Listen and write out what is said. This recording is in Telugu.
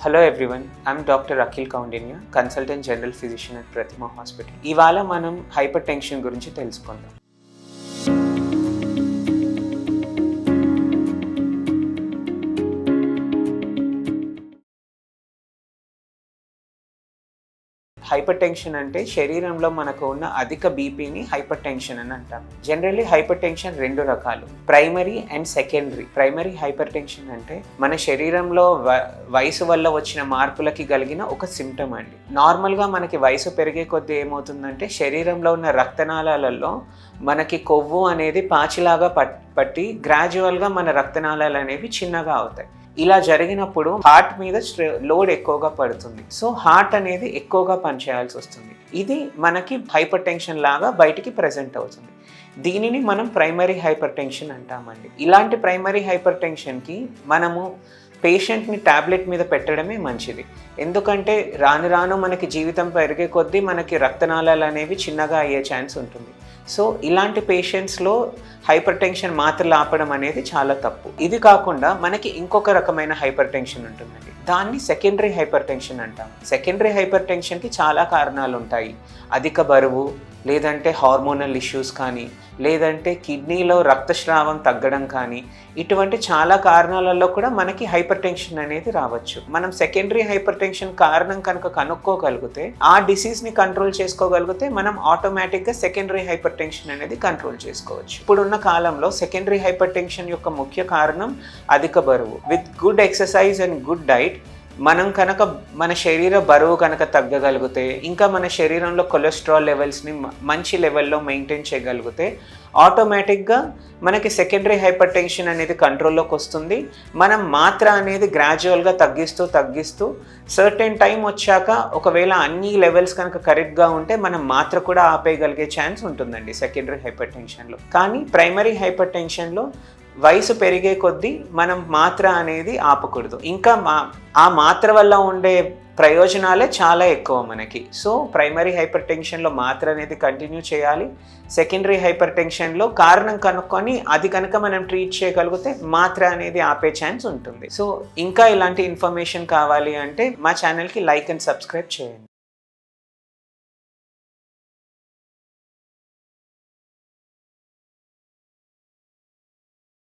Hello everyone, I'm Dr. Akhil Kaundinya, Consultant General Physician at Pratima Hospital. ఇవాళ మనం హైపర్ టెన్షన్ గురించి తెలుసుకుందాం. హైపర్ టెన్షన్ అంటే శరీరంలో మనకు ఉన్న అధిక బీపీని హైపర్ టెన్షన్ అని అంటాం. జనరల్లీ హైపర్ టెన్షన్ రెండు రకాలు, primary and secondary. Primary hyper tension అంటే మన శరీరంలో వయసు వల్ల వచ్చిన మార్పులకి కలిగిన ఒక సిమ్టమ్ అండి. నార్మల్గా మనకి వయసు పెరిగే కొద్దీ ఏమవుతుందంటే శరీరంలో ఉన్న రక్తనాళాలలో మనకి కొవ్వు అనేది పాచిలాగా పట్టి గ్రాడ్యువల్గా మన రక్తనాళాలు అనేవి చిన్నగా అవుతాయి. ఇలా జరిగినప్పుడు హార్ట్ మీద లోడ్ ఎక్కువగా పడుతుంది. సో హార్ట్ అనేది ఎక్కువగా పనిచేయాల్సి వస్తుంది. ఇది మనకి హైపర్ టెన్షన్ లాగా బయటికి ప్రెజెంట్ అవుతుంది. దీనిని మనం ప్రైమరీ హైపర్ టెన్షన్ అంటామండి. ఇలాంటి ప్రైమరీ హైపర్ టెన్షన్కి మనము పేషెంట్ని ట్యాబ్లెట్ మీద పెట్టడమే మంచిది. ఎందుకంటే రాను రాను మనకి జీవితం పెరిగే కొద్దీ మనకి రక్తనాళాలు అనేవి చిన్నగా అయ్యే ఛాన్స్ ఉంటుంది. సో ఇలాంటి పేషెంట్స్లో హైపర్ టెన్షన్ మాత్రలు ఆపడం అనేది చాలా తప్పు. ఇది కాకుండా మనకి ఇంకొక రకమైన హైపర్ టెన్షన్ ఉంటుందండి. దాన్ని సెకండరీ హైపర్ టెన్షన్ అంటాం. సెకండరీ హైపర్ టెన్షన్కి చాలా కారణాలు ఉంటాయి. అధిక బరువు, లేదంటే హార్మోనల్ ఇష్యూస్ కానీ, లేదంటే కిడ్నీలో రక్తస్రావం తగ్గడం కానీ, ఇటువంటి చాలా కారణాలలో కూడా మనకి హైపర్ టెన్షన్ అనేది రావచ్చు. మనం సెకండరీ హైపర్ టెన్షన్ కారణం కనుక కనుక్కోగలిగితే, ఆ డిసీజ్ని కంట్రోల్ చేసుకోగలిగితే మనం ఆటోమేటిక్గా సెకండరీ హైపర్ టెన్షన్ అనేది కంట్రోల్ చేసుకోవచ్చు. ఇప్పుడున్న కాలంలో సెకండరీ హైపర్ టెన్షన్ యొక్క ముఖ్య కారణం అధిక బరువు. With good exercise and good diet మనం కనుక మన శరీర బరువు కనుక తగ్గగలిగితే, ఇంకా మన శరీరంలో కొలెస్ట్రాల్ లెవెల్స్ని మంచి లెవెల్లో మెయింటైన్ చేయగలిగితే ఆటోమేటిక్గా మనకి సెకండరీ హైపర్ టెన్షన్ అనేది కంట్రోల్లోకి వస్తుంది. మనం మాత్ర అనేది గ్రాడ్యువల్గా తగ్గిస్తూ సర్టెన్ టైం వచ్చాక ఒకవేళ అన్ని లెవెల్స్ కనుక కరెక్ట్గా ఉంటే మనం మాత్ర కూడా ఆపేయగలిగే ఛాన్స్ ఉంటుందండి సెకండరీ హైపర్ టెన్షన్లో. కానీ ప్రైమరీ హైపర్ టెన్షన్లో వయసు పెరిగే కొద్దీ మనం మాత్ర అనేది ఆపకూడదు. ఇంకా ఆ మాత్ర వల్ల ఉండే ప్రయోజనాలే చాలా ఎక్కువ మనకి. సో ప్రైమరీ హైపర్ టెన్షన్లో మాత్ర అనేది కంటిన్యూ చేయాలి. సెకండరీ హైపర్ టెన్షన్లో కారణం కనుక్కొని అది కనుక మనం ట్రీట్ చేయగలిగితే మాత్ర అనేది ఆపే ఛాన్స్ ఉంటుంది. సో ఇంకా ఇలాంటి ఇన్ఫర్మేషన్ కావాలి అంటే మా ఛానల్కి లైక్ అండ్ సబ్స్క్రైబ్ చేయండి.